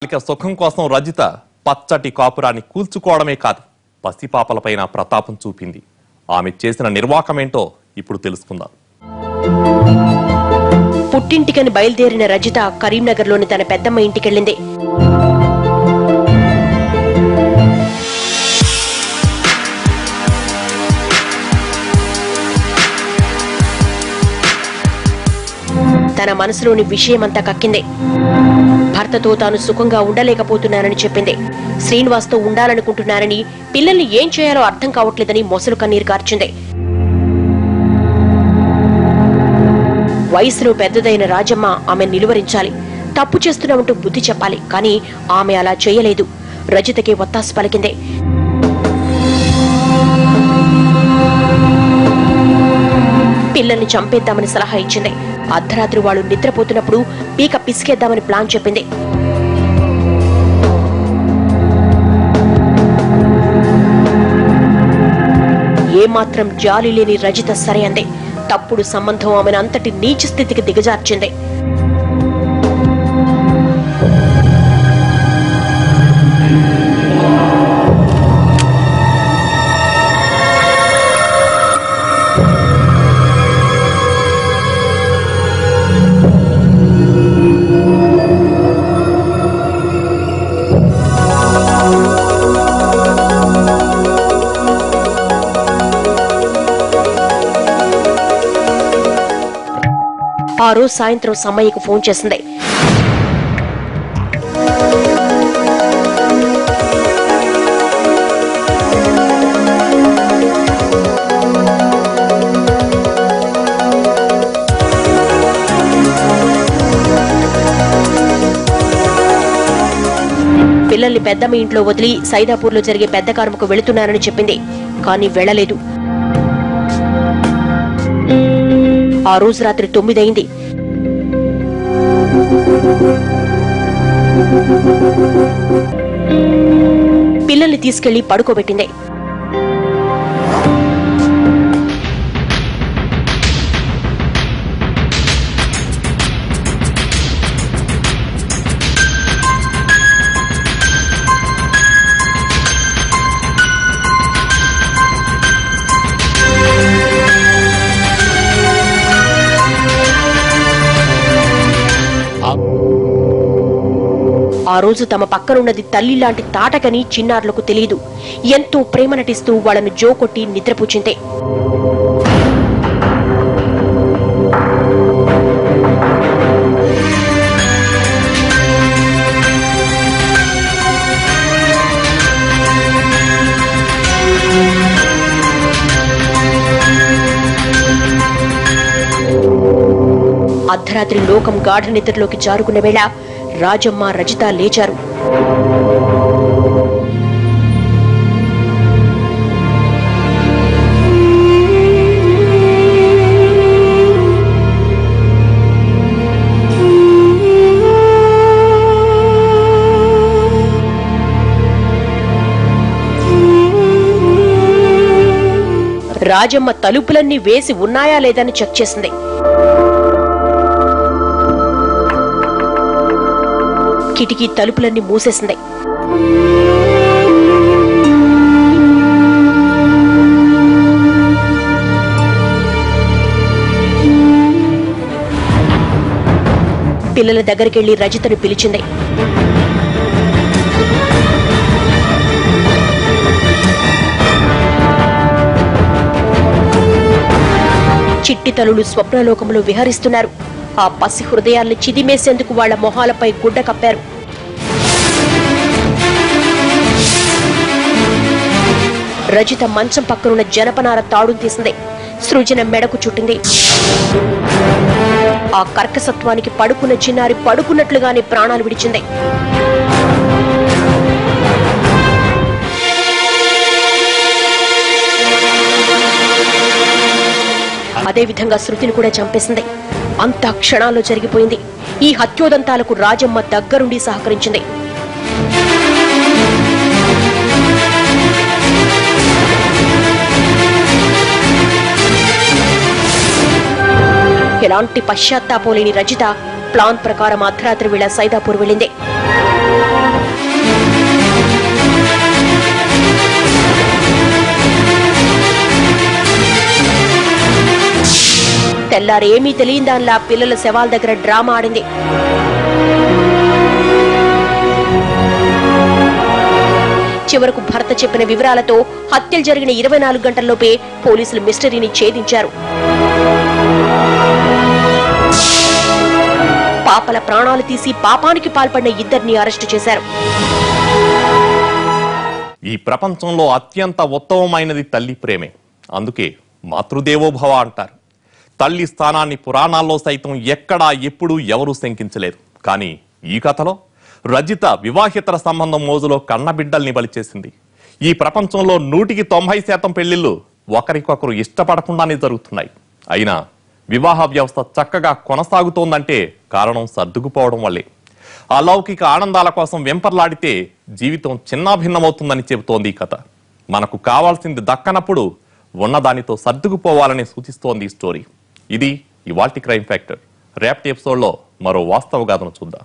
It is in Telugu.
సుఖం కోసం రజిత పచ్చటి కాపురాన్ని కూల్చుకోవడమే కాదు పసిపాపలపైన ప్రతాపం చూపింది. ఆమె చేసిన నిర్వాకమేంటో ఇప్పుడు తెలుసుకుందాం. పుట్టింటికని బయలుదేరిన రజిత కరీంనగర్లోని తన పెద్దమ్మ ఇంటికెళ్ళింది. తన మనసులోని విషయమంతా కక్కింది. భర్తతో తాను సుఖంగా ఉండలేకపోతున్నానని చెప్పింది. శ్రీనివాస్తో ఉండాలనుకుంటున్నానని, పిల్లల్ని ఏం చేయాలో అర్థం కావట్లేదని మొసలు కన్నీరు కార్చింది. వయసులో పెద్దదైన రాజమ్మ ఆమె నిలువరించాలి, తప్పు చేస్తున్నామంటూ బుద్ధి చెప్పాలి. కానీ ఆమె అలా చేయలేదు. రజితకి ఒత్తాసు పలికింది. పిల్లల్ని చంపేద్దామని సలహా ఇచ్చింది. అర్ధరాత్రి వాళ్ళు నిద్రపోతున్నప్పుడు పీక పిసికేద్దామని ప్లాన్ చెప్పింది. ఏమాత్రం జాలి లేని రజిత సరే అంది. తప్పుడు సంబంధం ఆమెను అంతటి నీచ స్థితికి దిగజార్చింది. ఆ రోజు సాయంత్రం సమ్మయ్యకు ఫోన్ చేసింది. పిల్లల్ని పెద్దమ్మ ఇంట్లో వదిలి సైదాపూర్లో జరిగే పెద్ద కారుకు వెళుతున్నానని చెప్పింది. కానీ వెళ్లలేదు. ఆ రోజు రాత్రి 9 అయింది. పిల్లల్ని తీసుకెళ్లి పడుకోబెట్టింది. ఆ రోజు తమ పక్కనున్నది తల్లి లాంటి తాటకని చిన్నారులకు తెలియదు. ఎంతో ప్రేమ నటిస్తూ వాళ్లను జోకొట్టి నిద్రపుచ్చింది. అర్ధరాత్రి లోకం గాఢ నిద్రలోకి జారుకున్న వేళ రాజమ్మ, రజిత లేచారు. రాజమ్మ తలుపులన్నీ వేసి ఉన్నాయా లేదని చెక్ చేసింది. కిటికీ తలుపులన్నీ మూసేసింది. పిల్లల దగ్గరికెళ్లి రజితను పిలిచింది. చిట్టి తల్లులు స్వప్నలోకంలో విహరిస్తున్నారు. ఆ పసి హృదయాల్ని చిదిమేసేందుకు వాళ్ల మొహాలపై గుడ్డ కప్పారు. రజిత మంచం పక్కనున్న జనపనార తాడును తీసింది. సృజన మెడకు చుట్టింది. ఆ కర్కసత్వానికి పడుకున్న చిన్నారి పడుకున్నట్లుగానే ప్రాణాలు విడిచింది. అదేవిధంగా శృతిని కూడా చంపేసింది. అంతా క్షణాల్లో జరిగిపోయింది. ఈ హత్యోదంతాలకు రాజమ్మ దగ్గరుండి సహకరించింది. ఎలాంటి పశ్చాత్తాపం లేని రజిత ప్లాన్ ప్రకారం అర్ధరాత్రి వేళ సైదాపూర్ వెళ్ళింది. తెల్లారేమీ తెలియందానిలా పిల్లల శవాల దగ్గర డ్రామా ఆడింది. చివరకు భర్త చెప్పిన వివరాలతో హత్యలు జరిగిన 24 గంటల్లోపే పోలీసులు మిస్టరీని ఛేదించారు. పాపల ప్రాణాలు తీసి పాపానికి పాల్పడిన ఇద్దరిని అరెస్టు చేశారు. ఈ ప్రపంచంలో అత్యంత ఉత్తమమైనది తల్లి ప్రేమే. అందుకే మాతృదేవోభవ అంటారు. తల్లి స్థానాన్ని పురాణాల్లో సైతం ఎక్కడా ఎప్పుడూ ఎవరూ శంకించలేరు. కానీ ఈ కథలో రజిత వివాహేతర సంబంధం మోజులో కన్నబిడ్డల్ని బలి చేసింది. ఈ ప్రపంచంలో 100% పెళ్లిళ్లు ఒకరికొకరు ఇష్టపడకుండానే జరుగుతున్నాయి. అయినా వివాహ వ్యవస్థ చక్కగా కొనసాగుతోందంటే కారణం సర్దుకుపోవడం వల్లే. అలౌకిక ఆనందాల కోసం వెంపర్లాడితే జీవితం చిన్నాభిన్నమవుతుందని చెబుతోంది ఈ కథ. మనకు కావాల్సింది దక్కనప్పుడు ఉన్నదానితో సర్దుకుపోవాలని సూచిస్తోంది ఈ స్టోరీ. ఇది ఇవాల్టి క్రైమ్ ఫ్యాక్టర్. రేపటి ఎపిసోడ్లో మరో వాస్తవ గాథను చూద్దాం.